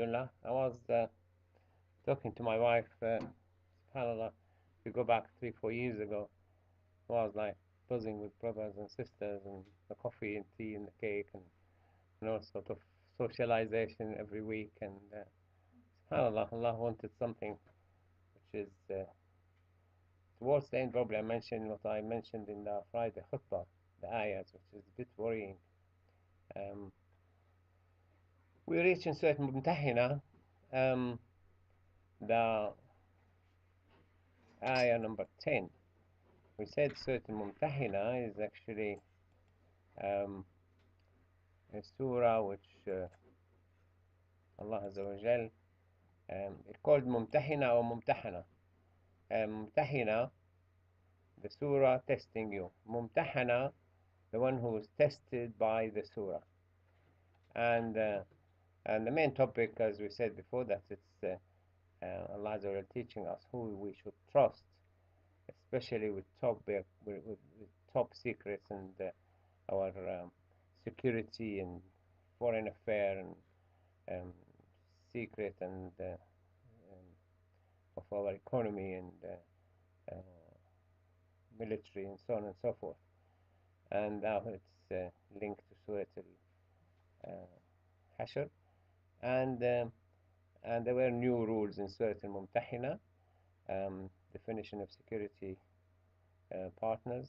Alhamdulillah. I was talking to my wife, subhanAllah, if you go back 3, 4 years ago, I was like buzzing with brothers and sisters and the coffee and tea and the cake and all sort of socialization every week. And subhanAllah, Allah wanted something which is towards the end. Probably I mentioned what I mentioned in the Friday khutbah, the ayahs, which is a bit worrying. Um, we reach in Surah Al-Mumtahinah, the ayah number 10. We said Surah Al-Mumtahinah is actually um, a surah which Allah Azza wa Jal it's called Mumtahina or Mumtahana. Mumtahina, the surah testing you. Mumtahana, the one who is tested by the surah. And the main topic, as we said before, that it's Allah Azza wa Jal teaching us who we should trust, especially with top secrets and our security and foreign affair and secret and of our economy and military and so on and so forth. And now it's linked to Surah Al-Hashr. And there were new rules in Surah Al-Mumtahina, definition of security partners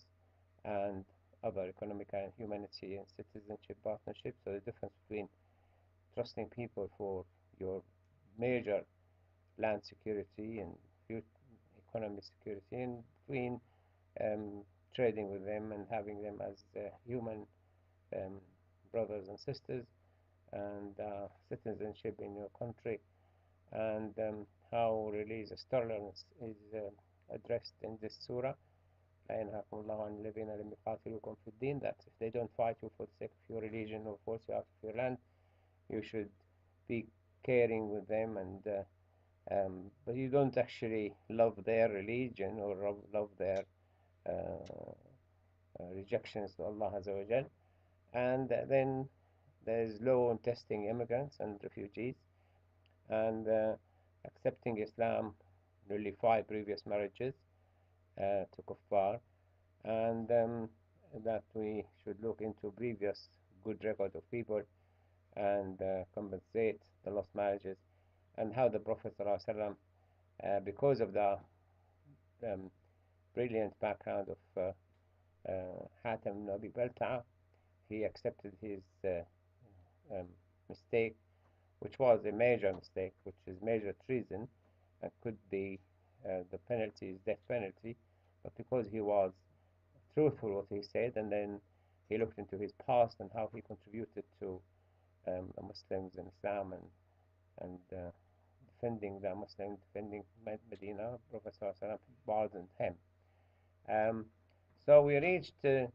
and other economic and humanity and citizenship partnerships. So the difference between trusting people for your major land security and economic security, and between trading with them and having them as human brothers and sisters, and citizenship in your country, and how religious tolerance is addressed in this surah. لا ينهاكم الله عن الذين لم يقاتلوكم في الدين, that if they don't fight you for the sake of your religion or force you out of your land, you should be caring with them, and but you don't actually love their religion or love their rejections to Allah Azza wa Jal. And then there's law on testing immigrants and refugees, and accepting Islam, nearly 5 previous marriages to kuffar, and that we should look into previous good record of people and compensate the lost marriages, and how the Prophet ﷺ, because of the brilliant background of Hatem ibn Abi Balta'a, he accepted his mistake, which was a major mistake, which is major treason, and could be the penalty is death penalty. But because he was truthful what he said, and then he looked into his past and how he contributed to the Muslims in Islam and defending the Muslims, defending Medina, Prophet ﷺ pardoned him. So we reached the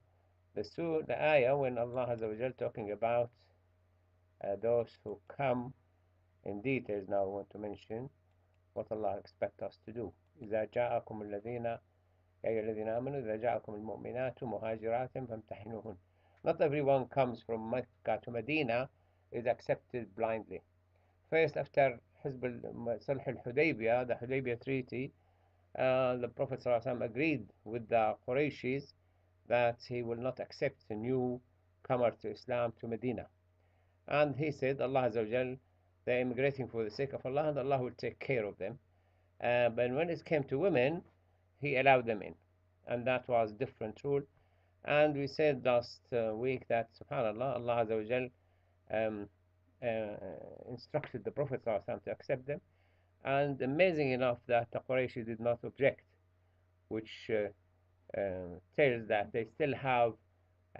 ayah when Allah Azza wa Jal talking about those who come in details. Now I want to mention what Allah expects us to do. إذا جاءكم الذين يا أيها الذين آمنوا إذا جاءكم المؤمنات مهاجرات فامتحنوهن. Not everyone comes from Mecca to Medina is accepted blindly. First, after Sulh al-Hudaybiyah, the Hudaybiyah Treaty, the Prophet ﷺ agreed with the Qurayshis that he will not accept a newcomer to Islam to Medina. And he said, Allah Azza wa Jal, they're immigrating for the sake of Allah, and Allah will take care of them. But when it came to women, he allowed them in. And that was a different rule. And we said last week that, subhanAllah, Allah Azza wa Jal instructed the Prophet ﷺ to accept them. And amazing enough that the Quraysh did not object, which tells that they still have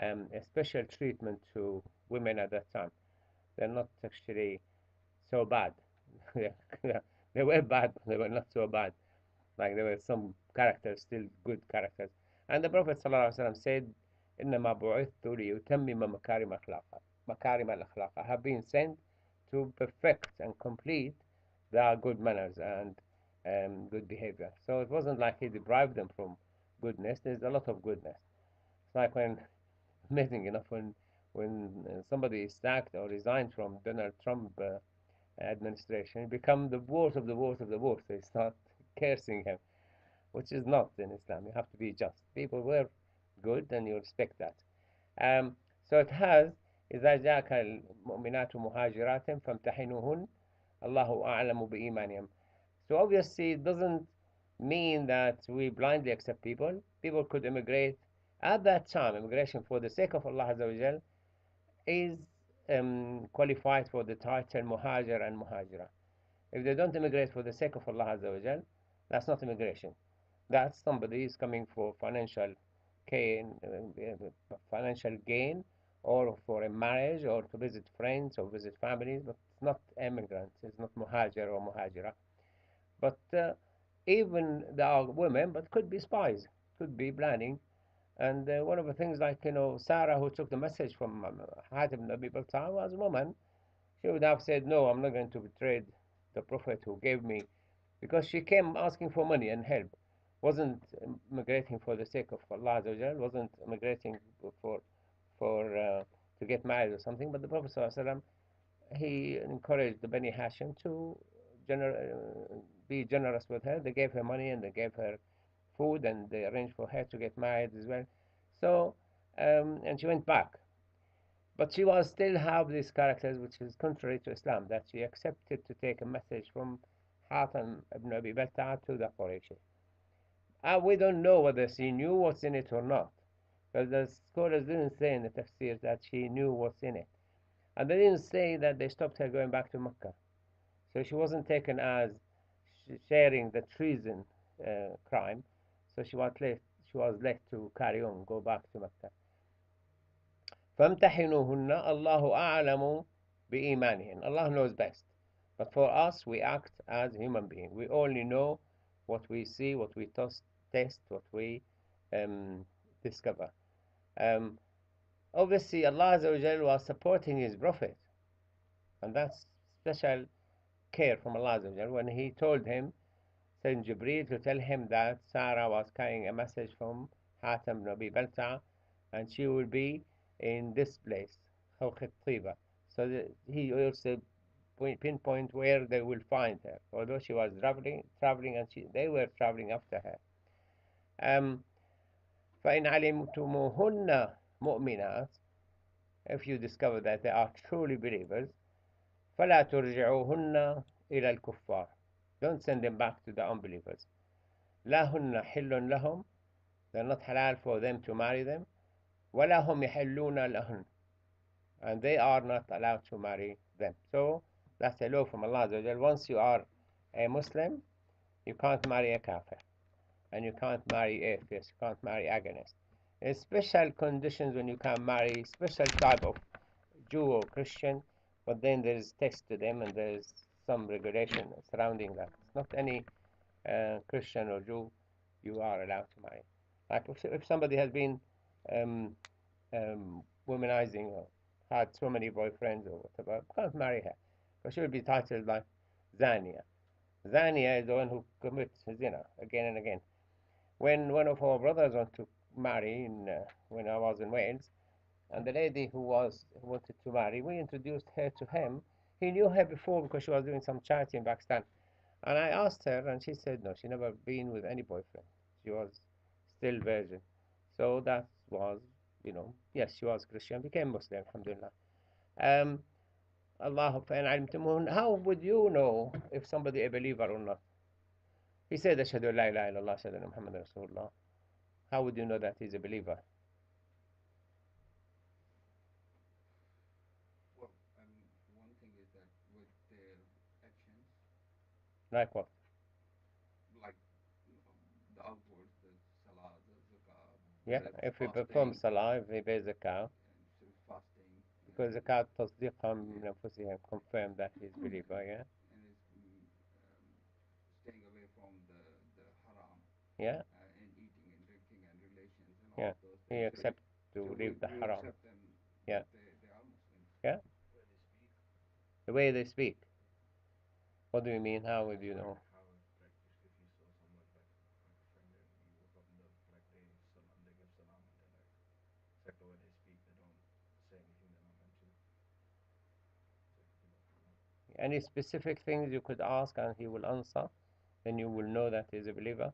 a special treatment to women at that time. They're not actually so bad. They were bad, but they were not so bad. Like there were some characters, still good characters. And the Prophet ﷺ said, إِنَّمَا بُعِثْتُ لِيُتَمِّمَ مَكَارِمَ الْأَخْلَاقِ. I have been sent to perfect and complete the good manners and good behavior. So it wasn't like he deprived them from goodness. There's a lot of goodness. It's like when, amazing enough, when somebody is sacked or resigned from Donald Trump administration, he become the worst of the worst of the worst. They start cursing him, which is not in Islam. You have to be just. People were good, and you respect that. Um, so it has إذا جاءك المؤمنات مهاجرات فامتحنوهن الله أعلم بإيمانهم. So obviously it doesn't mean that we blindly accept people. People could immigrate at that time. Immigration for the sake of Allah Azza wa Jal is qualified for the title muhajir and muhajira. If they don't immigrate for the sake of Allah Azza wa Jal, that's not immigration. That's somebody is coming for financial gain, or for a marriage, or to visit friends or visit families, but it's not immigrants. It's not muhajir or muhajira. But even there are women, but could be spies, could be planning. And one of the things, like, Sarah, who took the message from Hatim ibn Abi Balta'a, was a woman. She would have said, no, I'm not going to betray the Prophet who gave me, because she came asking for money and help. Wasn't immigrating for the sake of Allah Azza wa Jal, wasn't immigrating for to get married or something. But the Prophet ﷺ, he encouraged the Bani Hashim to be generous with her. They gave her money, and they gave her food, and they arranged for her to get married as well. So, and she went back. But she was still have these characters, which is contrary to Islam, that she accepted to take a message from Hatim ibn Abi Balta'a to the Quraysh. We don't know whether she knew what's in it or not, because the scholars didn't say in the tafsir that she knew what's in it. And they didn't say that they stopped her going back to Mecca. So she wasn't taken as sharing the treason crime. So she was left to carry on, go back to Mecca. فَامْتَحِنُوهُنَّ اللَّهُ أَعْلَمُ بِإِيمَانِهِنَّ. Allah knows best. But for us, we act as human beings. We only know what we see, what we test, what we discover. Obviously, Allah Azza wa Jal was supporting His Prophet, and that's special care from Allah Azza wa Jal when He told him, send Jibreel to tell him that Sarah was carrying a message from Hatim ibn Abi Balta'a, and she will be in this place, Khawqat Tiba. So he also pinpoint where they will find her, although she was traveling, and they were traveling after her. فإن علمتموهن مؤمنات, if you discover that they are truly believers, فلا ترجعوهن إلى الكفار, don't send them back to the unbelievers. لا هن حل لهم, they're not halal for them to marry them. ولا هم يحلون لهن, and they are not allowed to marry them. So that's a law from Allah. Once you are a Muslim, you can't marry a kafir, and you can't marry atheist, you can't marry agonist. In special conditions, when you can marry special type of Jew or Christian, but then there's test to them, and there's some regulation surrounding that. It's not any Christian or Jew you are allowed to marry. Like if somebody has been womanizing, or had so many boyfriends or whatever, can't marry her, but she will be titled like Zania. Zania is the one who commits zina again and again. When one of our brothers wanted to marry when I was in Wales, and the lady who wanted to marry, we introduced her to him. He knew her before because she was doing some charity in Pakistan. And I asked her, and she said no, she never been with any boyfriend. She was still virgin. So that was, yes, she was Christian, became Muslim, alhamdulillah. Um, Allah, how would you know if somebody a believer or not? He said, Ashhadu la ilaha illallah, Ashhadu anna Muhammad Rasulullah. How would you know that he's a believer? Well, one thing is that with their actions, Like what? like the outwards, the salah, the zakah, Yeah, whether it's if he performs fasting, salah, if he pays zakah, and so fasting, because zakat tasdiqan yeah, min anfusihim, confirm that he's believer, yeah? and is staying away from the haram, Yeah, and eating and drinking and relations and all yeah. of those He things. accepts So to we, leave the we haram. accept them Yeah, that they are Muslims. yeah. Where they speak, The way they speak. What do you mean? How would you like know? how, like if you saw someone like a friend and you woke up in the like day salam, they give salam and they like except the way they speak, they don't say anything they're not meant to. So you could do that. Any specific things you could ask and he will answer, then you will know that he's a believer.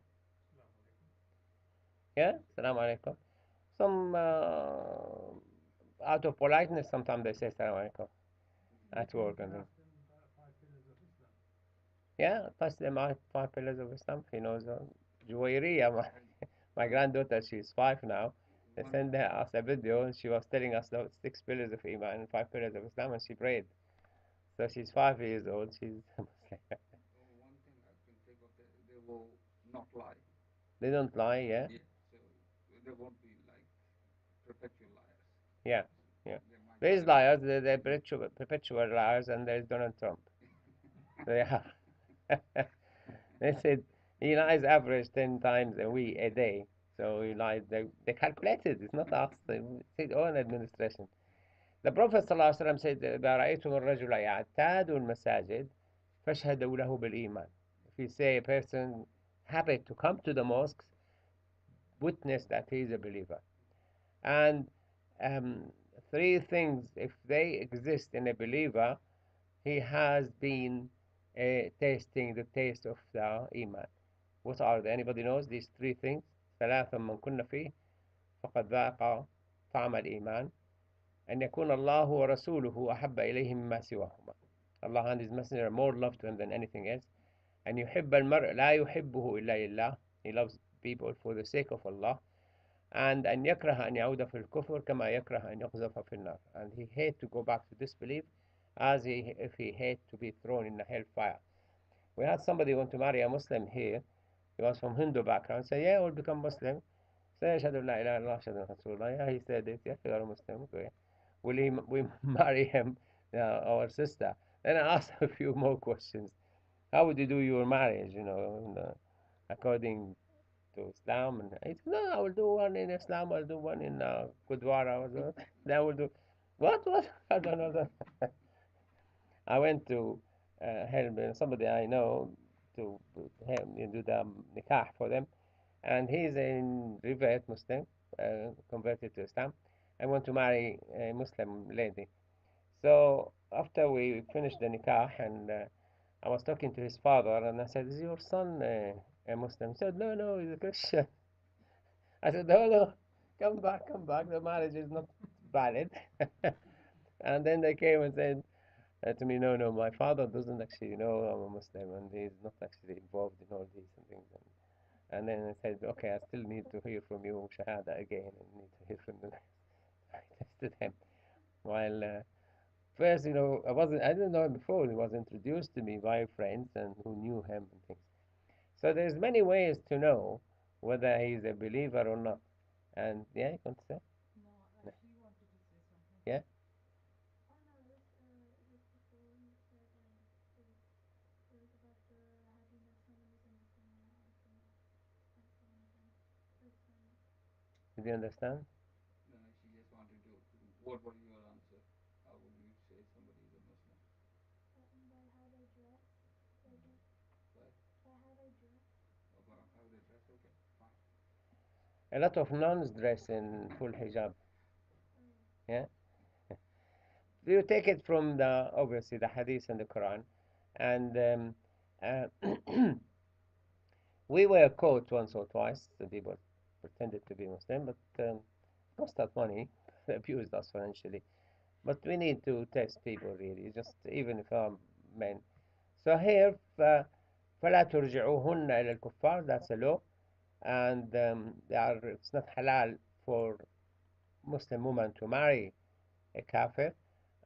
Assalamu alaikum. Yeah, Assalamu alaikum. Some out of politeness, sometimes they say Assalamu alaikum You at can work and things. ask them the 5 pillars of Islam. Yeah, plus them are 5 pillars of Islam. He knows Juwairiya, my granddaughter, she's 5 now. They One, sent us a video and she was telling us the 6 pillars of Iman and 5 pillars of Islam and she prayed. So she's 5 years old. She's Muslim. one thing I can think of, they will not lie. They don't lie, yeah? Yeah. So they won't be like perpetual liars. Yeah, yeah. They might There is lie. liars, they're perpetual liars, and there's Donald Trump. They are. They said he lies average 10 times a day. So he lied. They calculated. It's not us. It's his own administration. The Prophet ﷺ said, إذا رأيتم الرجل يعتاد المساجد فاشهدوا له بالإيمان. If you say a person habit to come to the mosques, witness that he is a believer. And um, three things, if they exist in a believer, he has been tasting the taste of the Iman. What are they? Anybody knows these three things? ثلاث من كن فيه فقد ذاق طعم الإيمان أن يكون الله ورسوله أحب إليه مما سواهما. Allah and His Messenger are more loved to him than anything else. أن يحب المرء لا يحبه إلا لله. He loves people for the sake of Allah. And أن يكره أن يعود في الكفر كما يكره أن يقذف في النار. And he hate to go back to disbelief as if he hate to be thrown in the hellfire. We had somebody want to marry a Muslim here. He was from Hindu background. Say, yeah, we'll become Muslim. Say, أشهد أن لا إله إلا الله أشهد أن رسول الله. Yeah, he said it. Yeah, you are a Muslim. Okay. We marry him, our sister? Then I asked a few more questions. How would you do your marriage? According to Islam. And I said, no, I will do one in Islam. I'll do one in Gurdwara. Then I will do what? What? I don't know. I went to help somebody I know to help me do the nikah for them, and he's a revert Muslim, converted to Islam. I want to marry a Muslim lady. So after we finished the nikah, and I was talking to his father, and I said, "Is your son a Muslim?" He said, "No, no, he's a Christian." I said, "No, no, come back, come back. The marriage is not valid." And then they came and said, to me, no, no, my father doesn't actually know I'm a Muslim and he's not actually involved in all these and things. And then I said, okay, I still need to hear from you, Shahada, again, and need to hear from them. I tested him. While first, I didn't know him before. He was introduced to me by friends and who knew him and things. So there's many ways to know whether he's a believer or not. And yeah, you want to say? No, I actually wanted to say something. Yeah? Oh no, just before you said it was about have you met someone who's a Muslim and so on again. It's Did you understand? No, she just wanted to. What was your answer? How would you say somebody is a Muslim? by how they dress, I guess. But By how they dress. about how they dress, okay, fine. A lot of nuns dress in full hijab. Oh. Yeah? You take it from obviously the hadith and the Quran, and we were caught once or twice. The people pretended to be Muslim, but cost us money, abused us financially. But we need to test people really, just even if I'm men. So here, فلا ترجعوهن إلى الكفار. That's a law, and it's not halal for Muslim woman to marry a kafir,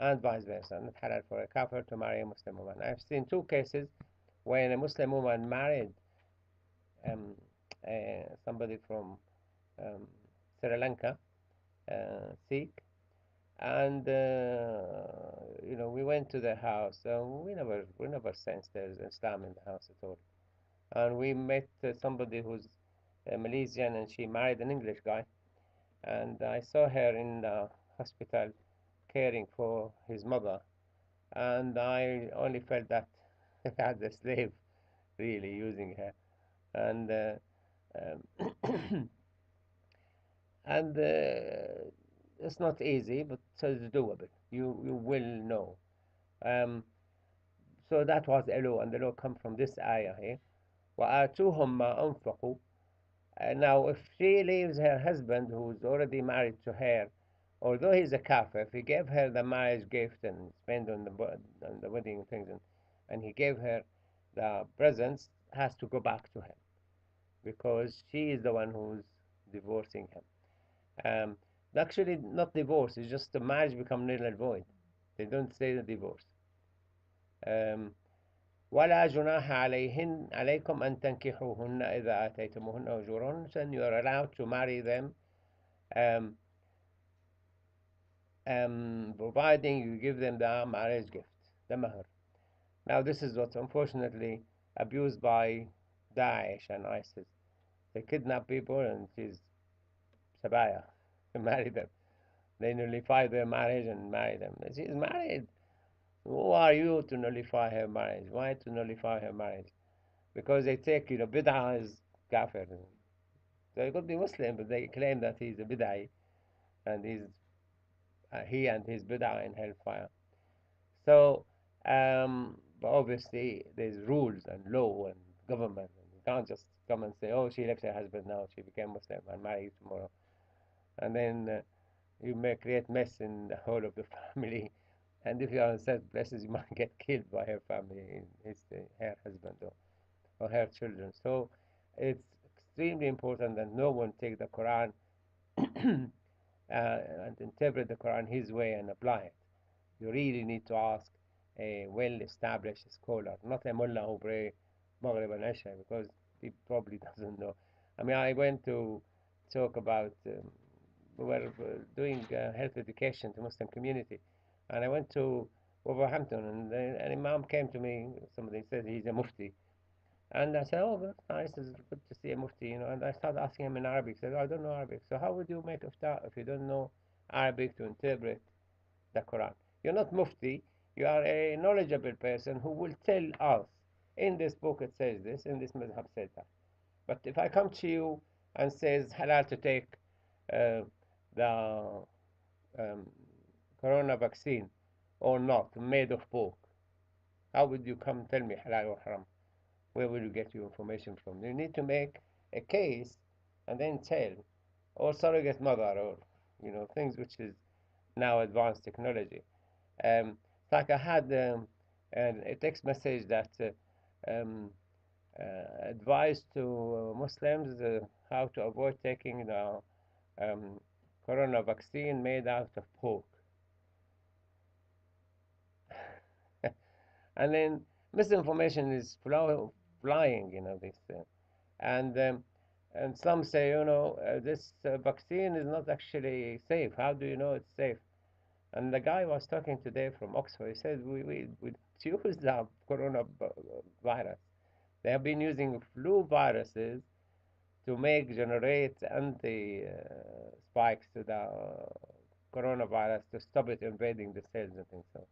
and vice versa. Not halal for a kafir to marry a Muslim woman. I've seen two cases when a Muslim woman married um, somebody from um, Sri Lanka, Sikh, and we went to their house. We never sensed there's Islam in the house at all. And we met somebody who's Malaysian, and she married an English guy. And I saw her in the hospital caring for his mother, and I only felt that I had a slave really using her, and and it's not easy, but it's doable. You will know. Um, So that was a law, and the law come from this ayah here. وَآتُوهُمْ مَا أَنفَقُوا. Now, if she leaves her husband who's already married to her, although he's a kafir, if he gave her the marriage gift and spent on the wedding things, and he gave her the presents, has to go back to him because she is the one who's divorcing him. Um, Actually, not divorce, it's just the marriage become null and void. They don't say the divorce. Um, ولا جناح عليكم أن تنكحوهن إذا آتيتموهن أجورهن, and you are allowed to marry them um, providing you give them the marriage gift, the mahr. Now this is what's unfortunately abused by Daesh and ISIS. They kidnap people and she's sabaya to marry them. They nullify their marriage and marry them. She's married. Who are you to nullify her marriage? Why to nullify her marriage? Because they take, bid'ah is kafir. They could be Muslim, but they claim that he's a bid'ah and he and his bid'ah in hellfire. So, but obviously, there's rules and law and government. And you can't just come and say, oh, she left her husband now, she became Muslim and marry you tomorrow. And then you may create mess in the whole of the family. And if you are in certain places, you might get killed by her family, her husband or her children. So it's extremely important that no one take the Quran and interpret the Quran his way and apply it. You really need to ask a well-established scholar, not a mullah who pray Maghrib and Isha, because he probably doesn't know. I mean, I went to talk about, we were doing health education to Muslim community, and I went to Wolverhampton, and an imam came to me, somebody said he's a mufti, and I said, oh, that's nice, it's good to see a mufti, and I started asking him in Arabic. He said, oh, I don't know Arabic. So how would you make iftar if you don't know Arabic to interpret the Quran? You're not mufti, you are a knowledgeable person who will tell us, in this book it says this, in this madhab says that. But if I come to you and says halal to take uh, the um, corona vaccine or not, made of pork, how would you come tell me halal or haram? Where will you get your information from? You need to make a case and then tell, or surrogate mother, or things which is now advanced technology. It's like I had a text message that um, advised to Muslims how to avoid taking the um, corona vaccine made out of pork. And then misinformation is flying, this. And some say, this vaccine is not actually safe. How do you know it's safe? And the guy was talking today from Oxford. He said, we use the coronavirus. They have been using flu viruses to generate anti spikes to the coronavirus to stop it invading the cells and things. So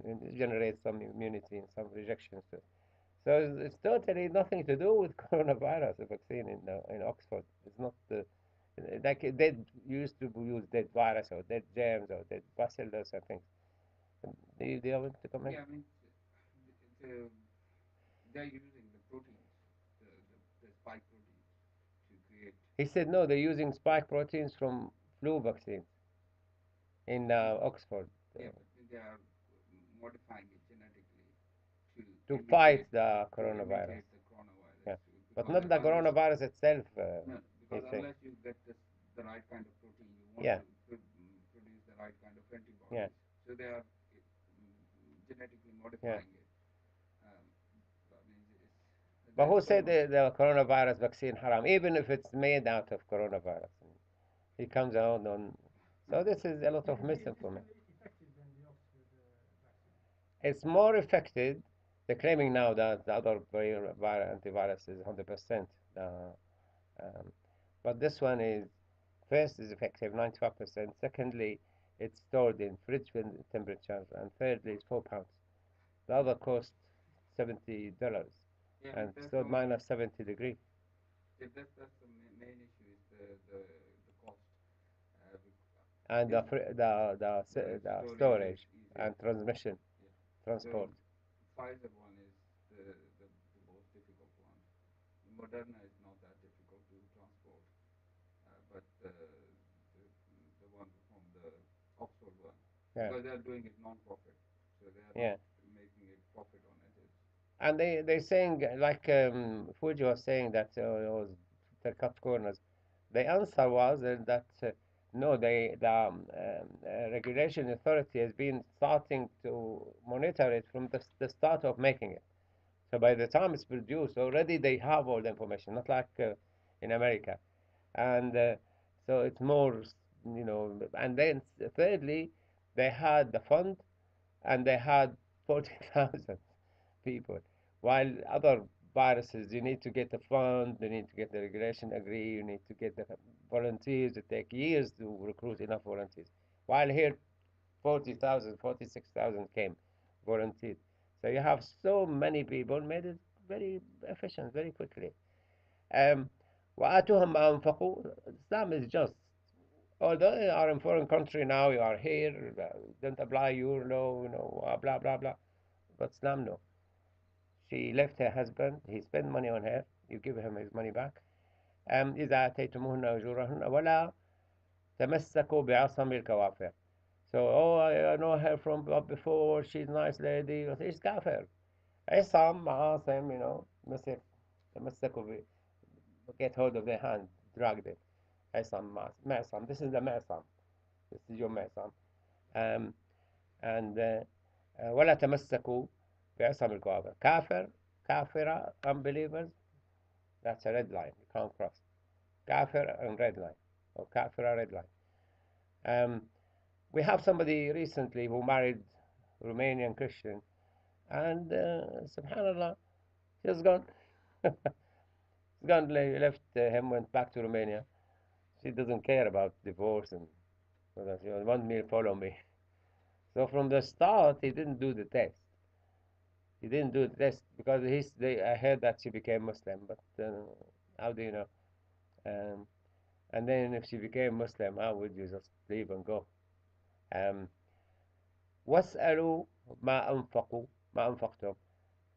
it generates some immunity and some rejection. So it's totally nothing to do with coronavirus, the vaccine in Oxford. It's not like they used to use dead virus or dead germs or dead bacillus and things. Do you want to comment? Yeah, I mean, the, they're using the proteins, the spike proteins to create. He said no, they're using spike proteins from flu vaccines in Oxford Yeah, but they are modifying it genetically to fight imitate the to coronavirus. imitate the coronavirus. Yeah, but Because not the unless coronavirus itself. no, He because said, unless you get the right kind of protein, you want yeah, to produce the right kind of yeah, antibodies. So they are genetically yeah. modifying it. Um, I mean, But there's who so said much. the coronavirus vaccine haram? Even if it's made out of coronavirus, he comes out on. So this is a lot of misinformation. Effective than the Oxford vaccine. It's more effective. They're claiming now that the other antivirus is 100%. Um, but this one is, first, is effective 95%. Secondly, it's stored in fridge temperatures. And thirdly, it's £4. The other cost $70 Yeah, and that's stored the minus 70 degrees. yeah, that's the main issue is the cost. And This the the storage storage is and easier. transmission, Yeah. So transport. Pfizer one is the most difficult one. Moderna is not that difficult to transport, but the one from the Oxford one, Yeah, because they are doing it non-profit, so they are not yeah. making a profit on it. It's, And they saying like Fuji was saying that it was the cut corners. The answer was that no, the regulation authority has been starting to monitor it from the start of making it. So by the time it's produced, already they have all the information, not like in America. And so it's more, And then thirdly, they had the fund and they had 40,000 people. While other viruses, you need to get the fund, you need to get the regulation agree, you need to get the volunteers. It takes years to recruit enough volunteers. While here, 40,000, 46,000 came volunteered. So you have so many people, made it very efficient, very quickly. Um, وآتوهم ما أنفقوا. Islam is just. Although you are in foreign country now, you are here, don't apply your law, blah blah blah. But Islam no. She left her husband. He spent money on her. You give him his money back. إذا آتيتموهن أجورهن ولا تمسكوا بعصم الكوافر. So, I know her from before. She's a nice lady. She's kafir. Issam, Asim, مسك تمسكوا get hold of their hand, dragged it. Issam, Ma'asam. This is the Ma'asam. This is your Ma'asam. Um, and ولا تمسكوا بعصم الكوافر. Kafir, kafira, unbelievers. That's a red line. You can't cross. Kafir and red line. Or kafira, red line. Um, we have somebody recently who married Romanian Christian, and subhanallah, she's gone. She's gone, left him, went back to Romania. She doesn't care about divorce and she wants me to follow me. So from the start, he didn't do the test. He didn't do the test because I heard that she became Muslim, but how do you know? Um, and then if she became Muslim, how would you just leave and go? Um, واسألوا ما أنفقتم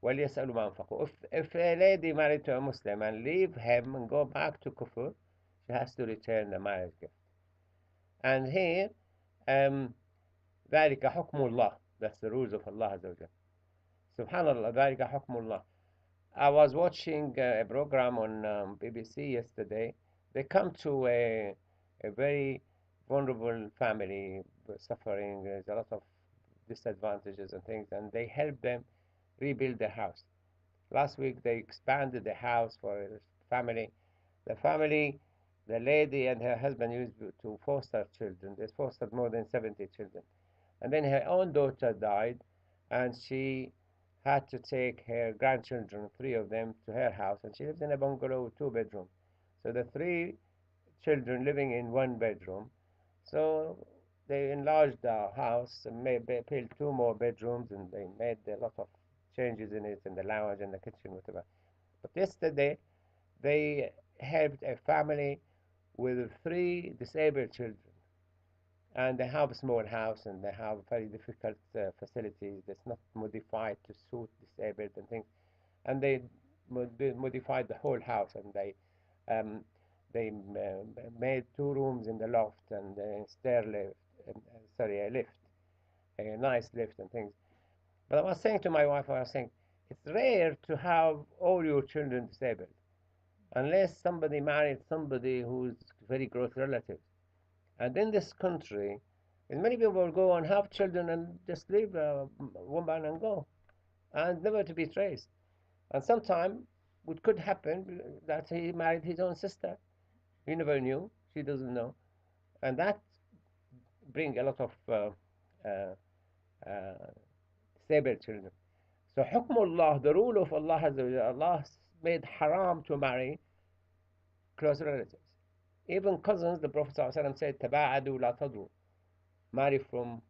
وليسألوا ما أنفقوا. If a lady married to a Muslim and leave him and go back to kufr, she has to return the marriage gift. And here, um, ذلك حكم الله. That's the rules of Allah Azza wa Jal. Subhanallah, ذلك حكم الله. I was watching a program on BBC yesterday. They come to a very vulnerable family suffering. There's a lot of disadvantages and things, and they help them rebuild their house. Last week they expanded the house for a family. The family, the lady and her husband used to foster children. They fostered more than 70 children. And then her own daughter died, and she had to take her grandchildren, three of them, to her house. And she lives in a bungalow with 2 bedrooms. So the three children living in 1 bedroom. So they enlarged the house and built 2 more bedrooms, and they made a lot of changes in it, in the lounge and the kitchen, whatever. But yesterday, they helped a family with three disabled children. And they have a small house and they have very difficult facilities that's not modified to suit disabled and things. And they modified the whole house, and um, they made 2 rooms in the loft and a stair lift, sorry, a lift, a nice lift and things. But I was saying to my wife, I was saying, it's rare to have all your children disabled, unless somebody married somebody who's very close relative. And in this country, many people will go and have children and just leave a woman and go, and never to be traced. And sometimes it could happen that he married his own sister. He never knew. She doesn't know. And that bring a lot of uh, uh, disabled children. So hukmullah, the rule of Allah Azza wa Allah made haram to marry close relatives. Even cousins, the Prophet ﷺ said, "Taba'adu la tadru," marry from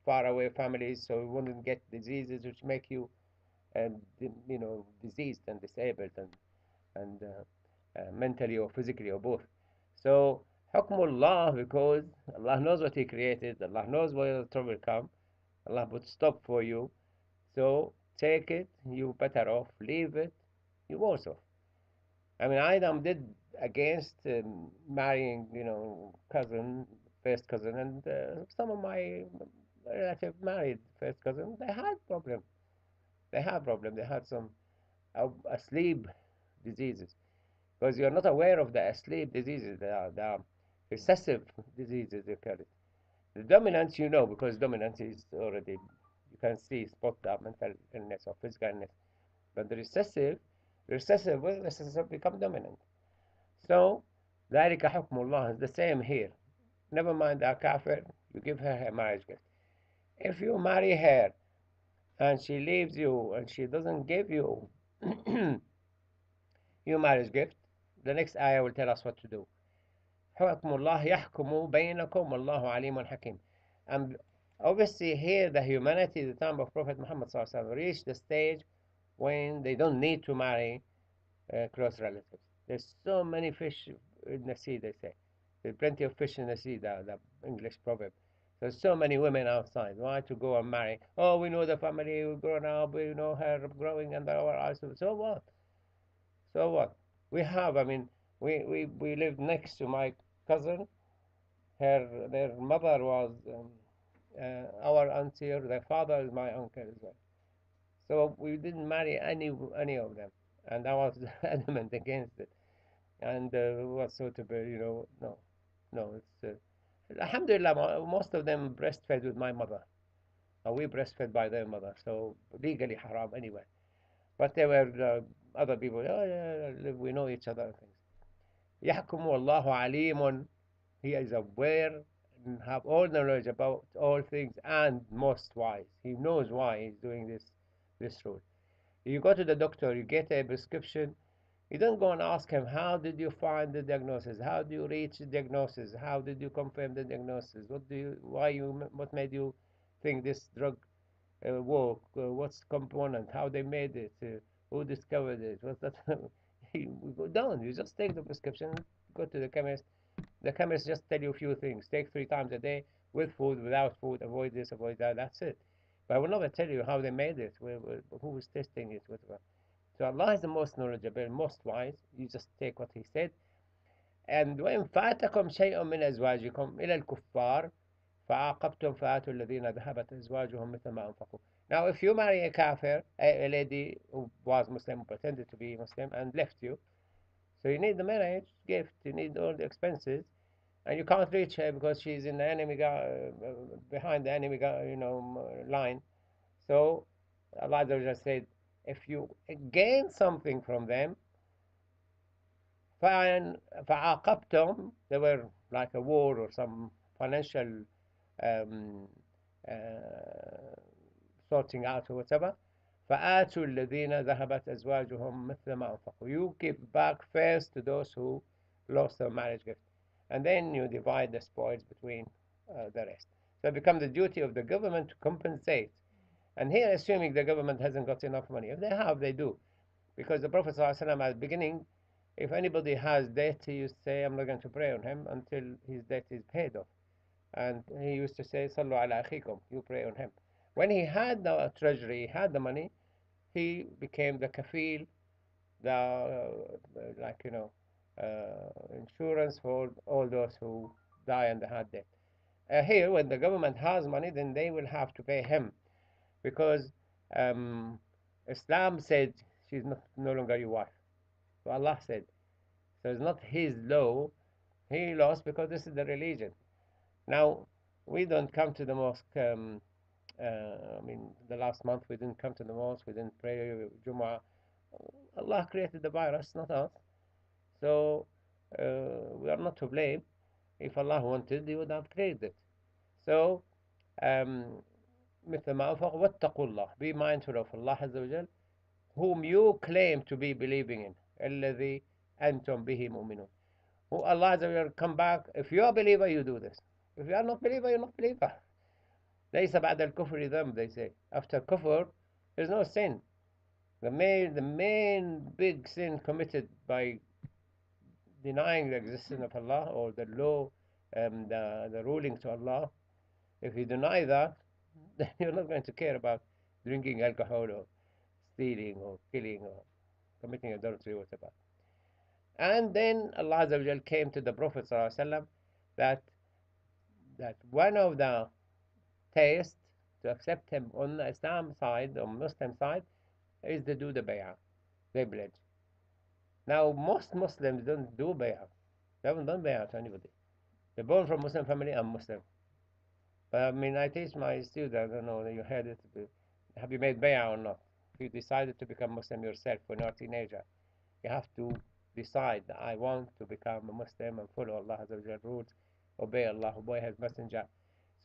far away families, so you wouldn't get diseases which make you, diseased and disabled and mentally or physically or both. So hukmullah, because Allah knows what He created, Allah knows where the trouble will come, Allah would stop for you. So take it, you better off, leave it, you worse off. I mean, I did against marrying, cousin, first cousin, and some of my relatives married first cousin. They had problem. They had problem. They had some sleep diseases because you're not aware of the sleep diseases. The recessive diseases they call it. The dominant, because dominant is already you can see spot the mental illness or physical illness. But the recessive will recessive become dominant. So ذلك حكم Allah is the same here. Never mind a kafir, you give her a marriage gift. If you marry her and she leaves you and she doesn't give you your marriage gift, the next ayah will tell us what to do. حكم الله يحكم بينكم والله عليم حكيم. And obviously here the humanity, the time of Prophet Muhammad reached the stage when they don't need to marry close relatives. There's so many fish in the sea, they say. There's plenty of fish in the sea, the English proverb. There's so many women outside. Why to go and marry? Oh, we know the family, we've grown up, we know her growing under our eyes. So what? So what? I mean, we lived next to my cousin. Their mother was our auntie, their father is my uncle as well. So we didn't marry any of them. And I was adamant against it. And was suitable, no, it's alhamdulillah, most of them breastfed with my mother, and we breastfed by their mother, so legally haram anyway. But there were other people, oh yeah, we know each other and things. يحكم والله عليم. He is aware and have all knowledge about all things and most wise. He knows why he's doing this rule. You go to the doctor, you get a prescription. You don't go and ask him, how did you find the diagnosis? How do you reach the diagnosis? How did you confirm the diagnosis? What made you think this drug work? What's component? How they made it? Who discovered it? What's that? You go down. You just take the prescription, go to the chemist. The chemist just tell you a few things. Take 3 times a day, with food, without food, avoid this, avoid that. That's it. But I will never tell you how they made it, who was testing it, whatever. So Allah is the most knowledgeable, most wise. You just take what He said. And وإن فاتكم شيء من أزواجكم إلى الكفار فعاقبتم فآتوا الذين ذهبت أزواجهم مثل ما أنفقوا. Now, if you marry a kafir, a lady who was Muslim, pretended to be Muslim, and left you, so you need the marriage gift, you need all the expenses, and you can't reach her because she's in the enemy behind the enemy line. So Allah said, if you gain something from them, فعاقبتم, they were like a war or some financial um, uh, sorting out or whatever. فآتوا الذين ذهبت أزواجهم مثل ما أنفقوا. You give back first to those who lost their marriage gift, and then you divide the spoils between the rest. So it becomes the duty of the government to compensate. And here, assuming the government hasn't got enough money, if they have, they do. Because the Prophet ﷺ at the beginning, if anybody has debt, he used to say, I'm not going to pray on him until his debt is paid off. And he used to say, Sallu ala akhikum, you pray on him. When he had the treasury, he had the money, he became the kafil, insurance for all those who die and had debt. Here, when the government has money, then they will have to pay him, because Islam said she's no longer your wife. So Allah said, so it's not his law. He lost because this is the religion. Now, we don't come to the mosque. The last month we didn't come to the mosque. We didn't pray Jumu'ah. Allah created the virus, not us. So we are not to blame. If Allah wanted, He would have created it. So, مثل ما أنفق واتقوا الله. Be mindful of Allah Azza wa Jal, whom you claim to be believing in. الذي أنتم به مؤمنون. Who Allah Azza wa Jal come back. If you are a believer, you do this. If you are not a believer, you're not a believer. ليس بعد الكفر ذنب, they say. After kufr, there's no sin. The main big sin committed by denying the existence of Allah or the law, the ruling to Allah, if you deny that, then you're not going to care about drinking alcohol or stealing or killing or committing adultery, whatever. And then Allah Azza wa Jal came to the Prophet ﷺ that that one of the tests to accept him on the Islam side, on Muslim side, is to do the bay'ah. They pledge. Now most Muslims don't do bay'ah. They haven't done bay'ah to anybody. They're born from Muslim family and Muslim. But I mean, I teach my students, I don't know, you heard it, have you made bay'ah or not? If you decided to become Muslim yourself when you're a teenager, you have to decide that I want to become a Muslim and follow Allah's rules, obey Allah, obey His Messenger.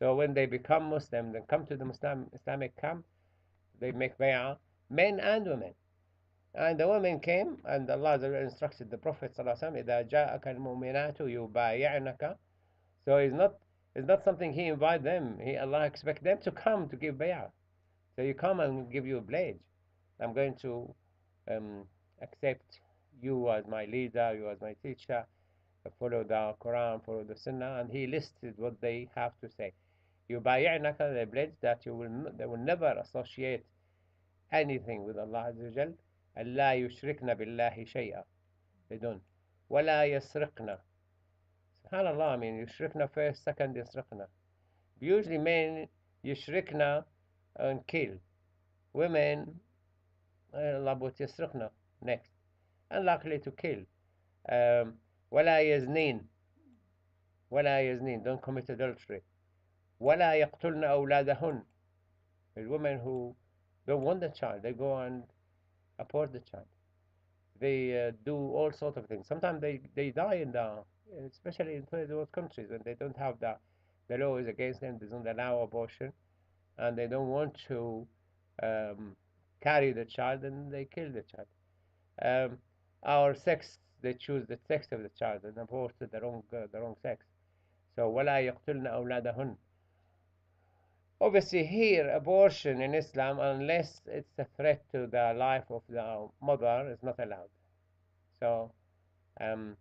So when they become Muslim, they come to the Islamic camp, they make bay'ah, men and women. And the women came, and Allah instructed the Prophet ﷺ, إِذَا جَاءَكَ الْمُؤْمِنَاتُ يُبَايِعْنَكَ. So it's not something He invite them. Allah expect them to come to give bay'ah. So you come and give you a pledge. I'm going to accept you as my leader, you as my teacher, follow the Quran, follow the Sunnah, and he listed what they have to say. يُبَايِعْنَكَ, they pledge that they will never associate anything with Allah Azza wa Jal. أَلَّا يُشْرِكْنَ بِاللَّهِ شَيْئًا. They don't. وَلَا يَسْرِقْنَ. SubhanAllah, I mean, yushrikna first, second yusrikna. Usually men yushrikna and kill. Women, Allah but yusrikna next. Unlikely to kill. وَلَا يَزْنِينَ. وَلَا يَزْنِينَ. Don't commit adultery. وَلَا يَقْتُلْنَ أَوْلَادَهُنْ. The women who don't want the child, they go and abort the child. They do all sorts of things. Sometimes they die in especially in third world countries when they don't have the law is against them, they don't allow abortion, and they don't want to carry the child, and they kill the child. Our sex, they choose the sex of the child and abort the wrong sex. So وَلَا يَقْتُلْنَ أَوْلَادَهُنْ. Obviously here, abortion in Islam, unless it's a threat to the life of the mother, is not allowed. So um,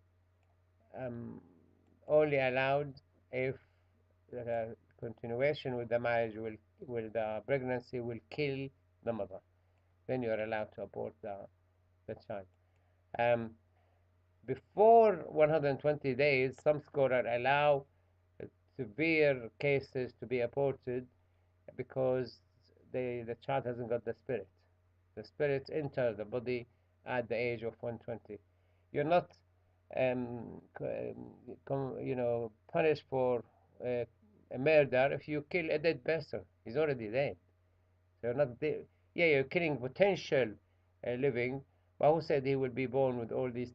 only allowed if the continuation with the marriage will the pregnancy will kill the mother. Then you are allowed to abort the child. Before 120 days, some scholars allow severe cases to be aborted because the child hasn't got the spirit. The spirit enters the body at the age of 120. You're not punished for a murder if you kill a dead person. He's already dead. So you're not dead. Yeah, you're killing potential living, but who said he will be born with all these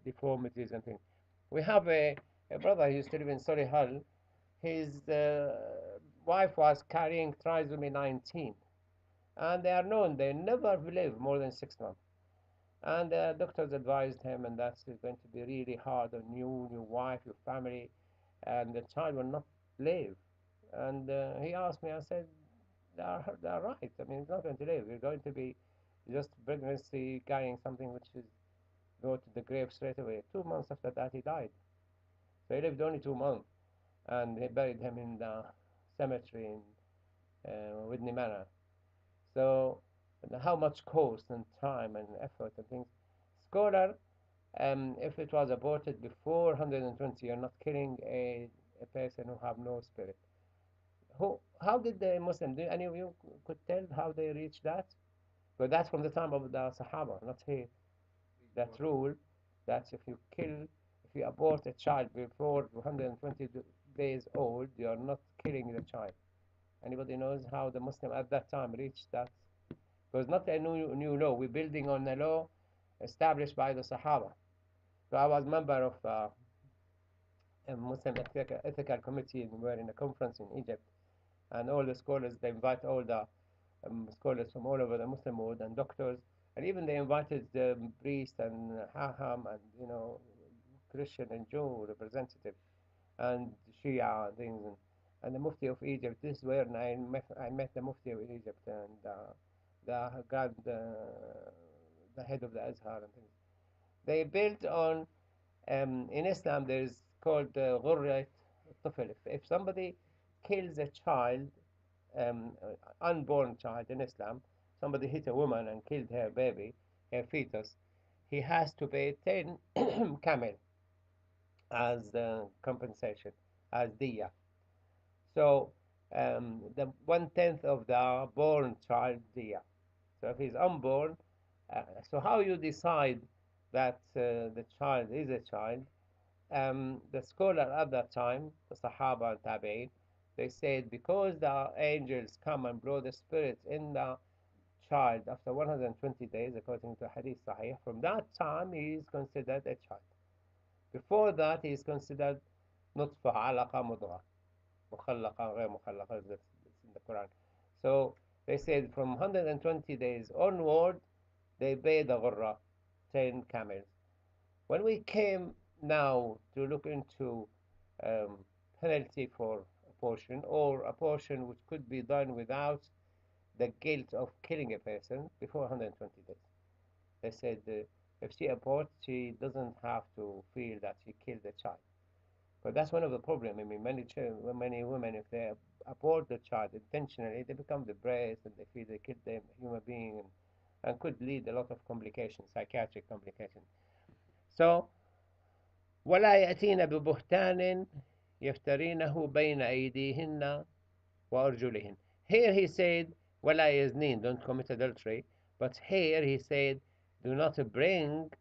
deformities and things? We have a brother who used to live in Solihull. His wife was carrying trisomy 19, and they are known they never live more than 6 months. And the doctors advised him, and that's going to be really hard on you, your wife, your family, and the child will not live. And he asked me, I said, they're right. I mean, it's not going to live. You're going to be just pregnancy, carrying something which is go to the grave straight away. 2 months after that, he died. So he lived only 2 months, and they buried him in the cemetery in Whitney Manor. So how much cost and time and effort and things. Scholar, if it was aborted before 120, you're not killing a person who have no spirit. How did the Muslim, do any of you could tell how they reached that? But that's from the time of the Sahaba, not here. That rule, that if you abort a child before 120 days old, you are not killing the child. Anybody knows how the Muslim at that time reached that? Because not a new law. We're building on a law established by the Sahaba. So I was member of a Muslim ethical committee, and we were in a conference in Egypt, and all the scholars, they invite all the scholars from all over the Muslim world and doctors, and even they invited the priest and Haham and Christian and Jew representative and Shia and things, and the Mufti of Egypt. This is where I met the Mufti of Egypt and the head of the Azhar and things. They built on in Islam there is called Ghurrat Tufl. If somebody kills a child, unborn child in Islam, somebody hit a woman and killed her baby, her fetus, he has to pay 10 camel as compensation, as diya. So the 1/10 of the born child diya. So if he's unborn, so how you decide that the child is a child? The scholar at that time, the Sahaba and Tabi'in, they said because the angels come and blow the spirit in the child after 120 days, according to Hadith Sahih, from that time he is considered a child. Before that, he is considered نطفة علقة مضغة مخلقة غير مخلقة, that's in the Quran. So they said from 120 days onward, they pay the ghurra, 10 camels. When we came now to look into um, penalty for abortion, or abortion which could be done without the guilt of killing a person before 120 days. They said if she aborts, she doesn't have to feel that she killed a child. But that's one of the problems. I mean, many women, if they abort the child intentionally, they become depressed and they feel they killed a human being, and could lead a lot of complications, psychiatric complications. So, ولا يأتين ببهتان يفترينه بين أيديهن وأرجلهن. Here he said, ولا يزنين, don't commit adultery. But here he said, do not bring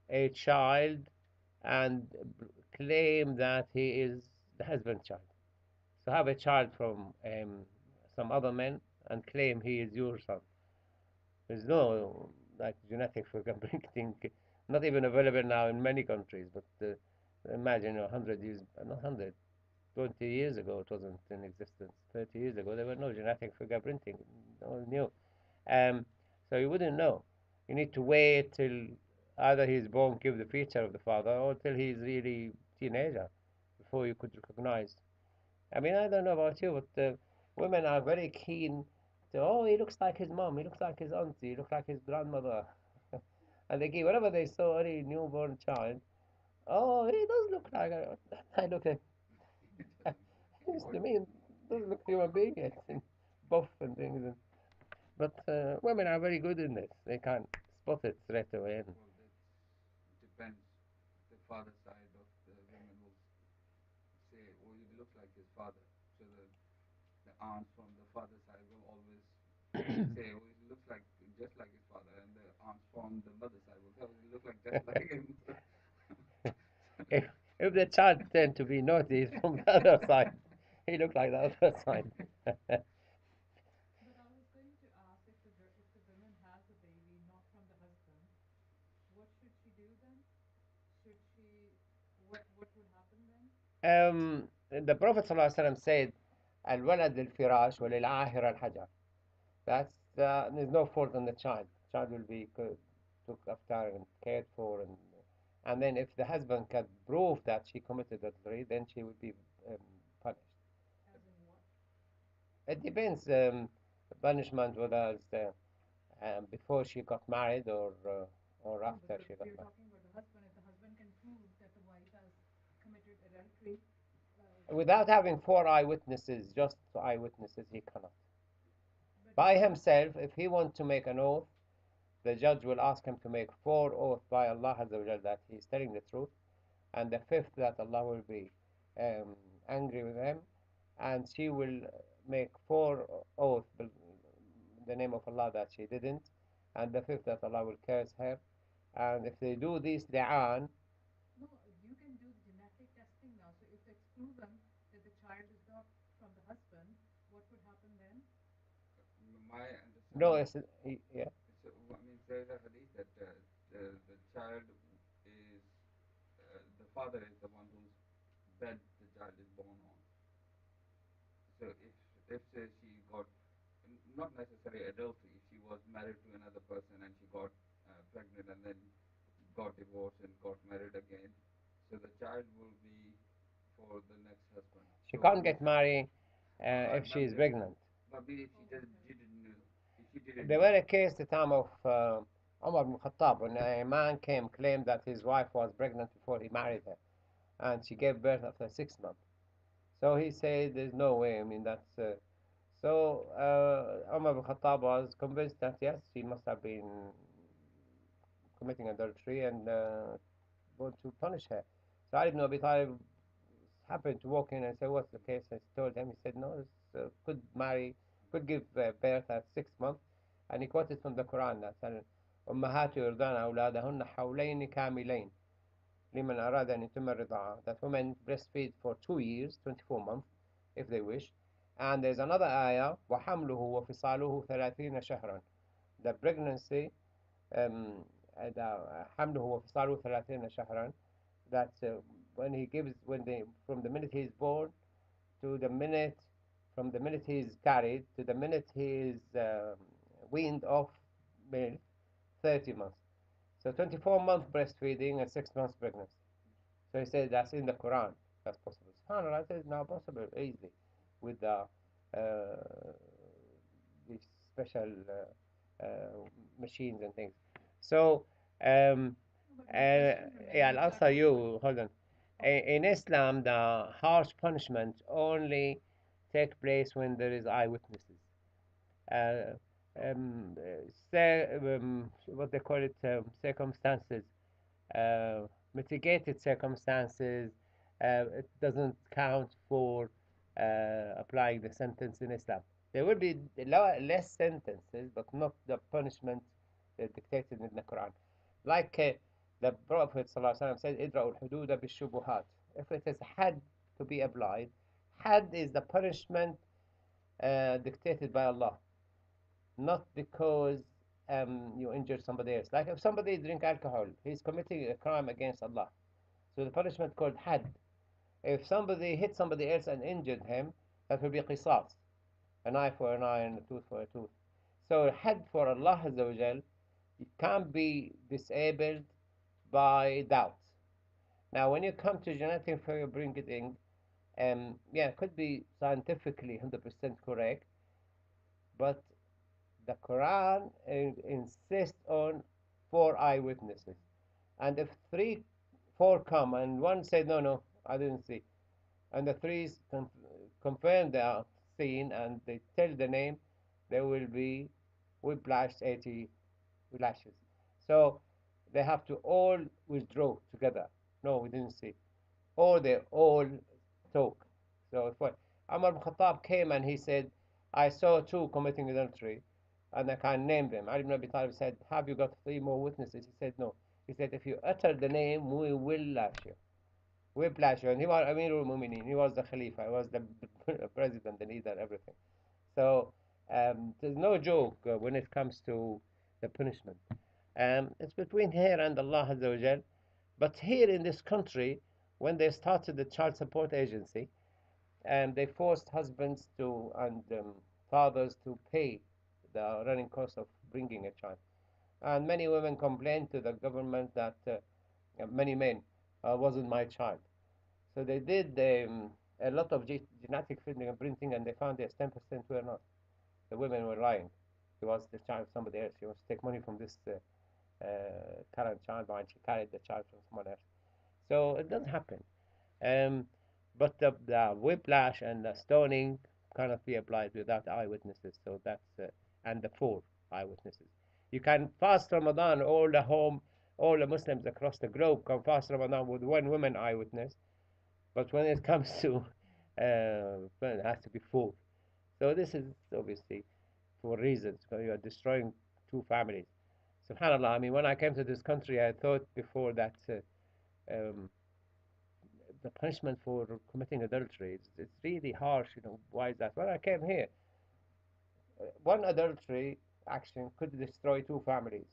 a child and claim that he is the husband's child. So have a child from some other man and claim he is your son. There's no like genetic fingerprinting, not even available now in many countries. But imagine 100 years, not 100, 20 years ago it wasn't in existence. 30 years ago there were no genetic fingerprinting. No one knew. Um, so you wouldn't know. You need to wait till either he's born, give the feature of the father, or till he's really teenager before you could recognize. I mean, I don't know about you, but women are very keen to, oh, he looks like his mom, he looks like his auntie, he looks like his grandmother. And they give, whenever they saw any newborn child, oh, he does look like her. I look at, to me, it doesn't look human being, it's buff and things. But women are very good in this. They can spot it straight away. Well, that depends. The father side of the women will say, "Oh, you look like his father." So the aunts from the father side will always say, "Oh, he looks like just like his father," and the aunts from the mother side will say, "Oh, he looks like just like him." if, if the child tend to be naughty from the other side, he look like the other side. But I was going to ask if the woman has a baby not from the husband, what should she do then? Should she what would happen then? The Prophet ﷺ said, الولد للفراش وللعاهر الحجر. That's there's no fault on the child. The child will be looked after and cared for, and then if the husband can prove that she committed adultery, then she will be punished. As in what? It depends. Punishment whether it's before she got married or No, but after she got we're married. talking about the husband. If the husband can prove that the wife has committed adultery, Without having four eyewitnesses, just eyewitnesses, he cannot. but By himself, if he wants to make an oath, the judge will ask him to make four oaths by Allah Azza wa Jal that he is telling the truth, and the fifth that Allah will be angry with him, and she will make four oaths in the name of Allah that she didn't, and the fifth that Allah will curse her. And if they do this li'an, no, you can do genetic testing now. So if it's proven that the child is not from the husband, what would happen then? My no, understanding, yeah. so, I mean, there's a hadith that the child is the father is the one whose bed the child is born on. So if say she got not necessarily adultery, if she was married to another person and she got pregnant and then got divorced and got married again, so the child will be for the next husband. She So can't get married if she is pregnant. but if she Oh, just okay. didn't know, if she didn't There know, were a case the time of Umar ibn Khattab when a man came claimed that his wife was pregnant before he married her, and she gave birth after 6 months. So he said, "There's no way. I mean, that's So Umar ibn Khattab was convinced that yes, she must have been committing adultery and going to punish her. So Ali ibn Abi Talib happened to walk in and say, "What's the case?" And he told him. He said, "No, it's, could give birth at 6 months," and he quoted from the Quran that said, "أمهات يرضعن أولادهن حولين كاملين لمن أراد أن يتم الرضاعة." That women breastfeed for 2 years, 24 months, if they wish. And there's another ayah, وحمله وفصاله 30 شهرا. The pregnancy, um, حمله وفصاله 30 شهرا. That when he gives, from the minute he's born to the minute, from the minute he's carried to the minute he's weaned off milk, 30 months. So 24 months breastfeeding and 6 months pregnancy. So he said that's in the Quran. That's possible. SubhanAllah, I said it's now possible easily with these special machines and things. So um, But my question yeah, remains I'll that answer you. Hold on. okay. In Islam, the harsh punishment only take place when there is eyewitnesses. Uh, what they call it, circumstances, uh, mitigated circumstances. It doesn't count for applying the sentence in Islam. There will be less sentences, but not the punishment dictated in the Quran. Like the Prophet ﷺ said, "Idra'ul hududa bishubuhat." If it is had to be applied, had is the punishment dictated by Allah, not because you injured somebody else. Like if somebody drink alcohol, he's committing a crime against Allah. So the punishment called had. If somebody hit somebody else and injured him, that will be qisas, an eye for an eye and a tooth for a tooth. So had for Allah Azza wa Jal, it can't be disabled by doubt. Now, when you come to genetic fingerprinting, yeah, it could be scientifically 100% correct, but the Quran insists on 4 eyewitnesses. And if four come and one said, no, no, I didn't see, and the three confirm they are seen and they tell the name, there will be whiplash 80 lashes. So they have to all withdraw together. No, we didn't see. Or they all talk. So if what Umar ibn Khattab came and he said, I saw two committing adultery and I can't name them. Ali ibn Abi Talib said, have you got 3 more witnesses? He said, no. He said, if you utter the name, we will lash you. Whiplash you. And he was Amirul Mu'mineen. He was the Khalifa. He was the president, the leader, everything. So there's no joke when it comes to the punishment. It's between here and Allah Azza wa Jal. But here in this country, when they started the child support agency, they forced husbands to and fathers to pay the running cost of bringing a child. And many women complained to the government that many men wasn't my child. So they did a lot of genetic fingerprinting, and they found yes, 10% were not. The women were lying. It was the child of somebody else. She wants to take money from this current child, and she carried the child from someone else. So it does happen. Um, but the whiplash and the stoning cannot be applied without eyewitnesses. So that's and the 4 eyewitnesses. You can fast Ramadan. All the Muslims across the globe can fast Ramadan with one woman eyewitness. But when it comes to it has to be 4. So this is obviously for reasons. Because you are destroying 2 families. Subhanallah. I mean, when I came to this country, I thought before that um, the punishment for committing adultery it's really harsh. Why is that? When I came here, one adultery action could destroy 2 families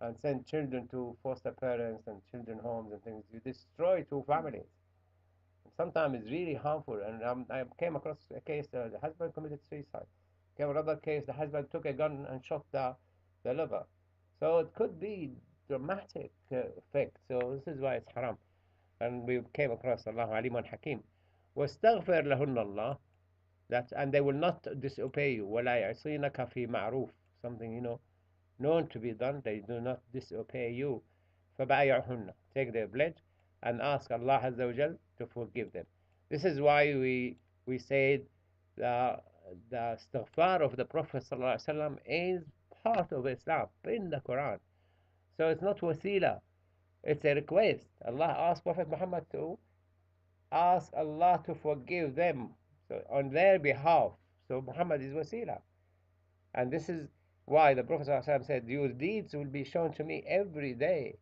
and send children to foster parents and children homes and things. You destroy 2 families. Sometimes it's really harmful. And I came across a case, the husband committed suicide. Came another case, the husband took a gun and shot the lover. So it could be dramatic effect. So this is why it's haram. And we came across Allah Alimun Hakim. واستغفر لهن Allah, that and they will not disobey you. ولا يعصينك في معروف, something known to be done, they do not disobey you. فبايعهن, take their pledge and ask Allah Azza wa Jal to forgive them. This is why we said the istighfar of the Prophet ﷺ is part of Islam in the Quran. So it's not wasila, it's a request. Allah asked Prophet Muhammad to ask Allah to forgive them, so on their behalf. So Muhammad is wasila. And this is why the Prophet ﷺ said, your deeds will be shown to me every day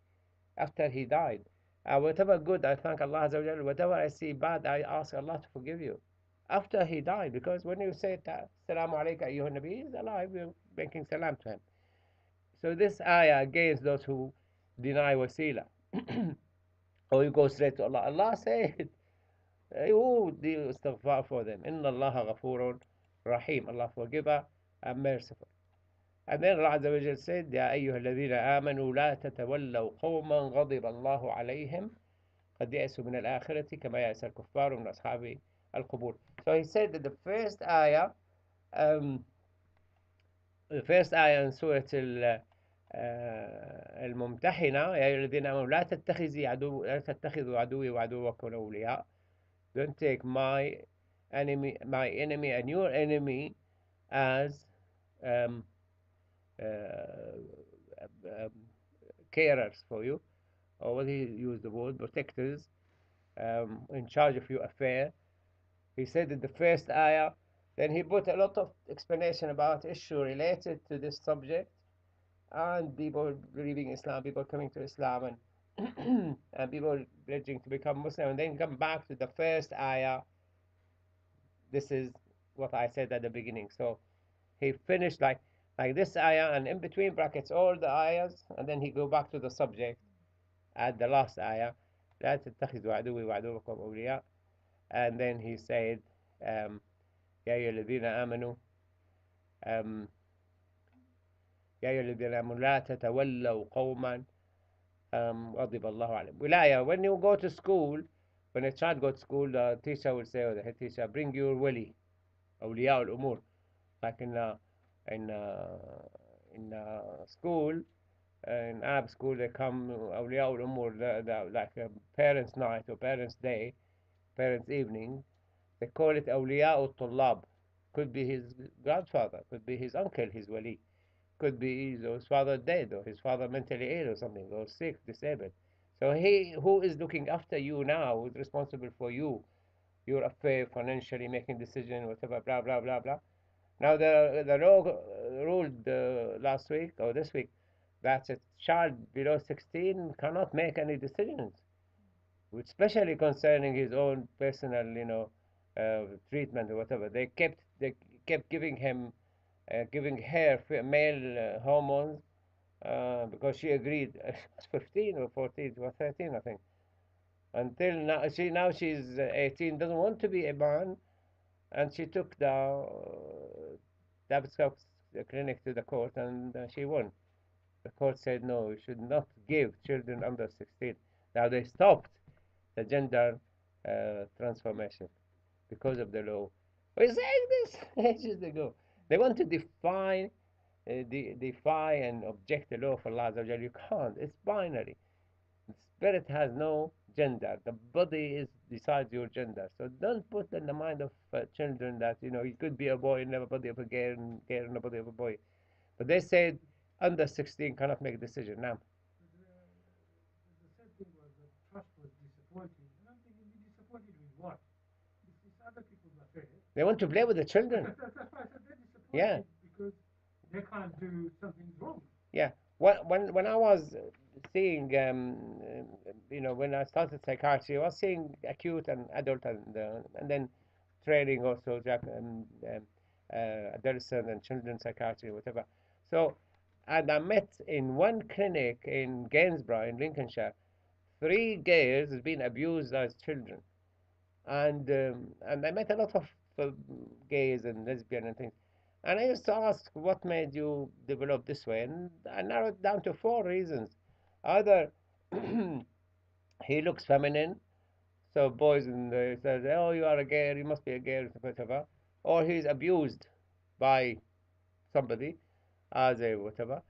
after he died. Whatever good, I thank Allah Azza wa Jalla. Whatever I see bad, I ask Allah to forgive you. After he died, because when you say Salamu alayka ayyuhan Nabi, he's alive, you're making salam to him. So this ayah against those who deny wasila. Or you go straight to Allah. Allah said, you do istighfar for them. Inna Allah ghafurun rahim. Allah forgiver and merciful. And then Allah Azza wa Jalla said, يا أيها الذين آمنوا لا تتولوا قوما غضب الله عليهم قد يأسوا من الآخرة كما يأس الكفار من أصحاب القبور. So he said that the first ayah in Surah Al-Mumtahinah, يا أيها الذين آمنوا لا تتخذوا عدوي وعدوكم أولياء. Don't take my enemy and your enemy as um, carers for you, or what he used the word, protectors, in charge of your affair. He said in the first ayah, then he put a lot of explanation about issue related to this subject, and people believing Islam, people coming to Islam, and and people pledging to become Muslim, and then come back to the first ayah. This is what I said at the beginning. So he finished like this ayah, and in between brackets all the ayahs, and then he go back to the subject at the last ayah. لا تتخذوا عدوي وعدوكم أولياء. And then he said, يا أيها الذين آمنوا يا أيها الذين آمنوا لا تتولوا قوما غضب الله عليهم. Wilaya, when you go to school, when a child goes to school, the teacher will say, or the head teacher, bring your wali, أولياء الأمور. Like in school, in Arab school, they come أولياء الأمور, like a parents' night or parents' day, parents' evening. They call it أولياء الطلاب. Could be his grandfather, could be his uncle, his wali, could be his father dead, or his father mentally ill or something, or sick, disabled. So he who is looking after you now, who is responsible for you, your affair, financially making decision, whatever, blah blah blah blah. Now the law ruled last week or this week that a child below 16 cannot make any decisions, especially concerning his own personal, treatment or whatever. They kept giving him, giving her male hormones because she agreed. She was 15 or 14, she was 13, I think. Until now she's 18, doesn't want to be a man, and she took the Davidscope clinic to the court, and she won. The court said no, you should not give children under 16. Now they stopped the gender transformation because of the law. We're saying this ages ago. They want to defy and object the law of Allah. You can't. It's binary. The spirit has no gender. The body decides your gender. So don't put in the mind of children that you could be a boy in the body of a girl and girl in the body of a boy. But they said under 16 cannot make a decision now. The sad thing was that trust was disappointed. And I'm thinking, be disappointed with what? This is other people's affair. They want to play with the children. That's why I said they're disappointed. Yeah. Because they can't do something wrong. Yeah. When I was seeing, when I started psychiatry, I was seeing acute and adult, and then training also adolescent and children's psychiatry, whatever. So, and I met in one clinic in Gainsborough in Lincolnshire, 3 girls has been abused as children, and I met a lot of gays and lesbian and things. And I used to ask, what made you develop this way? And I narrowed it down to 4 reasons. Either he looks feminine, so boys and they say, oh, you are a gay, you must be a gay, whatever. Or he's abused by somebody as a whatever.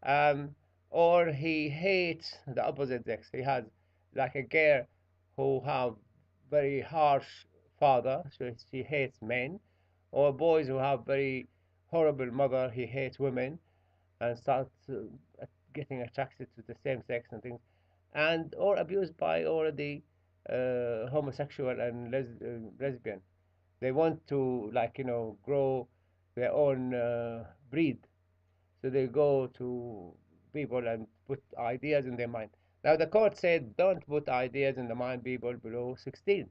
Um, or he hates the opposite sex. He has like a girl who have very harsh father, so she hates men, or boys who have very horrible mother, he hates women and starts getting attracted to the same sex and things, and or abused by already homosexual and lesbian. They want to, like, grow their own breed, so they go to people and put ideas in their mind. Now the court said don't put ideas in the mind people below 16,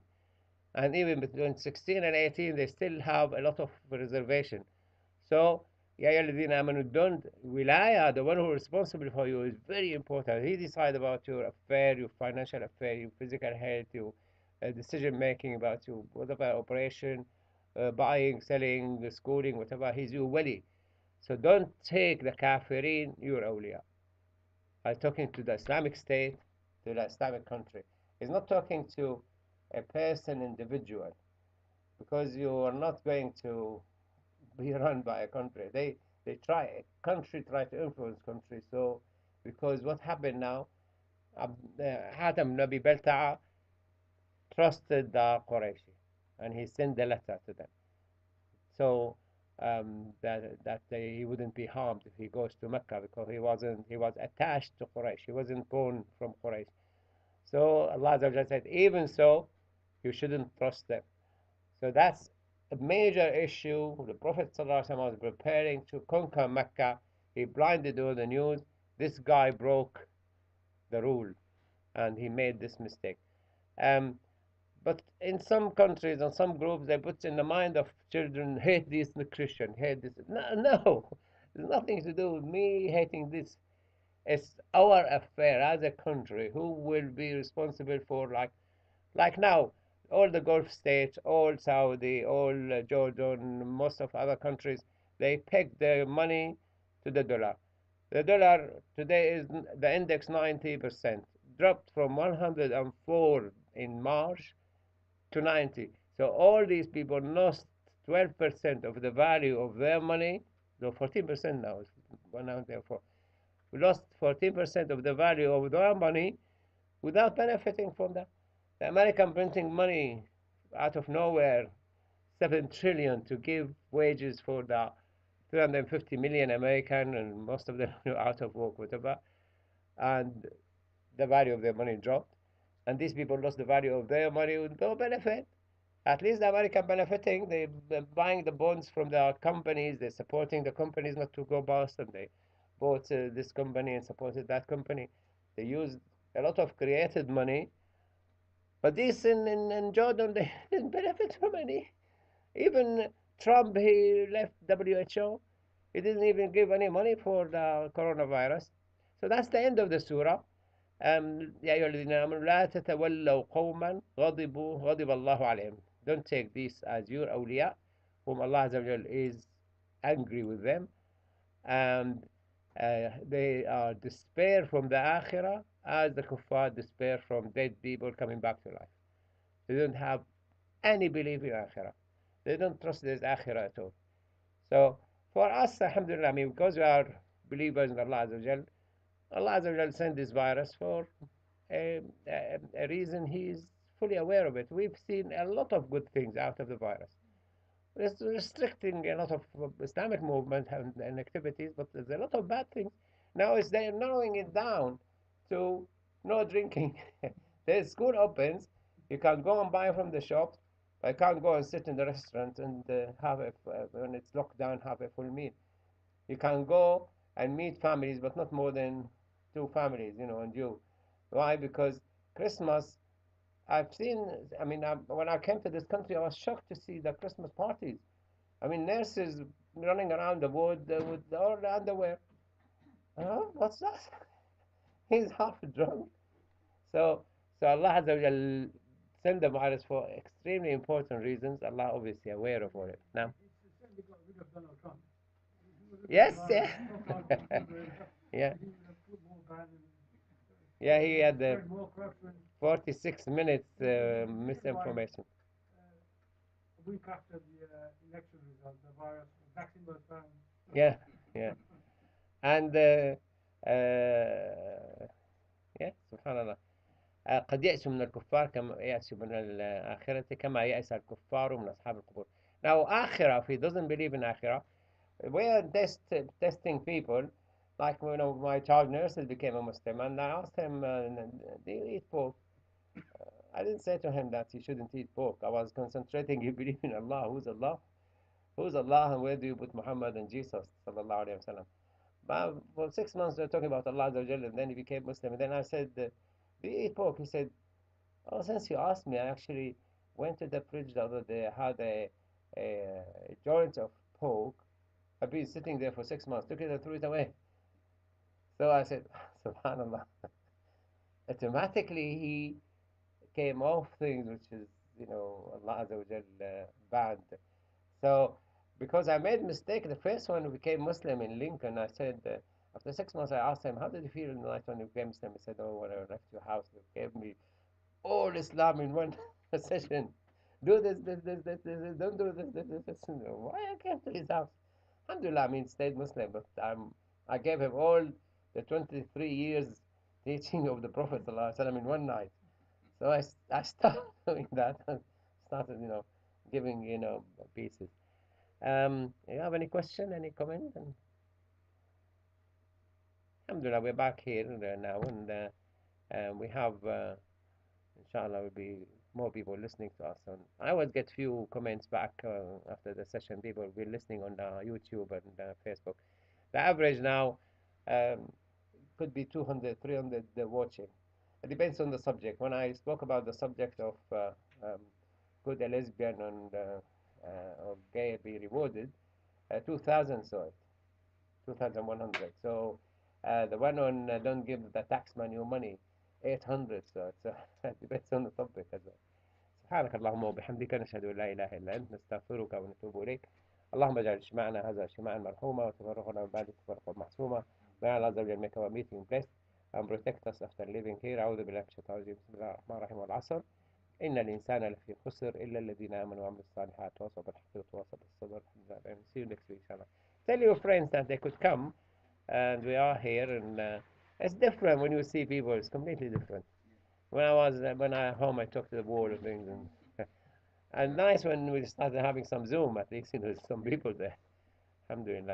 and even between 16 and 18 they still have a lot of reservation. So يا أيها الذين آمنوا, don't wilaya, the one who is responsible for you, is very important. He decides about your affair, your financial affair, your physical health, your decision making about your whatever operation, buying, selling, schooling, whatever. He's your wali. So don't take the kafirin your awliya. I'm talking to the Islamic State, to the Islamic country. He's not talking to a person, individual, because you are not going to be run by a country. They try, country try to influence country. So because what happened now, Hatem Nabi Belta'a trusted the Qurayshi, and he sent a letter to them. So that he wouldn't be harmed if he goes to Mecca, because he was attached to Quraysh. He wasn't born from Quraysh. So Allah Azza wa Jalla said, even so, you shouldn't trust them. So that's a major issue. The Prophet ﷺ was preparing to conquer Mecca. He blinded all the news. This guy broke the rule and he made this mistake. Um, but in some countries and some groups, they put in the mind of children, hate this Christian, hate this. No, no, there's nothing to do with me hating this. It's our affair as a country. Who will be responsible for, like now, all the Gulf states, all Saudi, all Jordan, most of other countries, they peg their money to the dollar. The dollar today is the index 90%, dropped from 104 in March to 90. So all these people lost 12% of the value of their money, no, 14% now, 104. We lost 14% of the value of their money without benefiting from that. The American printing money out of nowhere, 7 trillion to give wages for the 350 million American, and most of them out of work, whatever, and the value of their money dropped, and these people lost the value of their money with no benefit. At least the American benefiting, they're buying the bonds from the companies, they're supporting the companies not to go bust, and they bought this company and supported that company. They used a lot of created money. But this in Jordan, they didn't benefit from any. Even Trump, he left WHO. He didn't even give any money for the coronavirus. So that's the end of the surah. يا أيها الذين آمنوا لا تتولوا قوما غضب الله عليهم. Don't take this as your awliya, whom Allah Azza wa Jal is angry with them, and they are despair from the akhirah as the kuffar despair from dead people coming back to life. They don't have any belief in akhirah. They don't trust there's akhirah at all. So for us, alhamdulillah, I mean, because we are believers in Allah Azza wa Jal, Allah Azza wa Jal sent this virus for a reason. He's fully aware of it. We've seen a lot of good things out of the virus. It's restricting a lot of Islamic movement and activities, but there's a lot of bad things. Now they're narrowing it down to no drinking. The school opens, you can go and buy from the shops. I can't go and sit in the restaurant and have when it's locked down, have a full meal. You can go and meet families, but not more than two families, and you. Why? Because Christmas, I've seen, I mean, when I came to this country, I was shocked to see the Christmas parties. I mean, nurses running around the wood with all the underwear. What's that? He's half drunk. So, so Allah Azza wa Jal send the virus for extremely important reasons. Allah obviously aware of all it. Now, It's the same because Donald Trump. yes, yeah, yeah, He would have put more ban yeah. He had the more corruption. 46 minutes misinformation. A week after the election result, the virus, the vaccine was found. Yeah, yeah, and yeah, سبحان الله. قد يأسوا من الكفار كما يأسوا من الآخرة كما يأس الكفار من أصحاب القبور. Now, akhirah, if he doesn't believe in akhirah, we are testing people. Like, my child nurses became a Muslim, and I asked him, do you eat pork? I didn't say to him that he shouldn't eat pork. I was concentrating, you believe in Allah. Who's Allah? Who's Allah, and where do you put Muhammad and Jesus, sallallahu alayhi wa sallam? But for 6 months, they're talking about Allah, and then he became Muslim. And then I said, do you eat pork? He said, oh, since you asked me, I actually went to the fridge the other day, had a joint of pork. I've been sitting there for 6 months, took it and threw it away. So I said, subhanallah. Automatically, he came off things which is, Allah Azza wa Jal banned. So, because I made a mistake, the first one who became Muslim in Lincoln, I said, after 6 months, I asked him, how did you feel in the night when you became Muslim? He said, oh, when I left your house, they gave me all Islam in one session. Do this, don't do this. Why I came to his house? Alhamdulillah, I mean, stayed Muslim, but I gave him all the 23 years teaching of the Prophet ﷺ in one night. So I stopped doing that and started, giving, pieces. You have any question, any comment? And alhamdulillah, we're back here now, and we have, inshallah, will be more people listening to us. And I always get few comments back after the session. People will be listening on YouTube and Facebook. The average now um, could be 200, 300 watching. It depends on the subject. When I spoke about the subject of um, could a lesbian or gay be rewarded, 2,000 saw it, 2,100. So the one on don't give the taxman your money, 800 saw it. So it depends on the subject as well. سبحانك اللهم وبحمدك نشهد أن لا إله إلا أنت نستغفرك ونتوب إليك اللهم اجعل اجتماعنا هذا اجتماعا مرحوما وتفرقنا من بعد تفرقا معصوما may Allah عز وجل make our meeting blessed and protect us after living here أعوذ بالله من الشيطان الرجيم بسم الله الرحمن الرحيم والعصر إن الإنسان لفي خسر إلا الذين آمنوا وعملوا الصالحات وتواصوا بالحق وتواصوا بالصبر see you next week inshallah. Tell your friends that they could come and we are here and it's different when you see people. It's completely different. When I at home, I talk to the wall and things, and nice when we started having some Zoom. At least there's some people there. Alhamdulillah.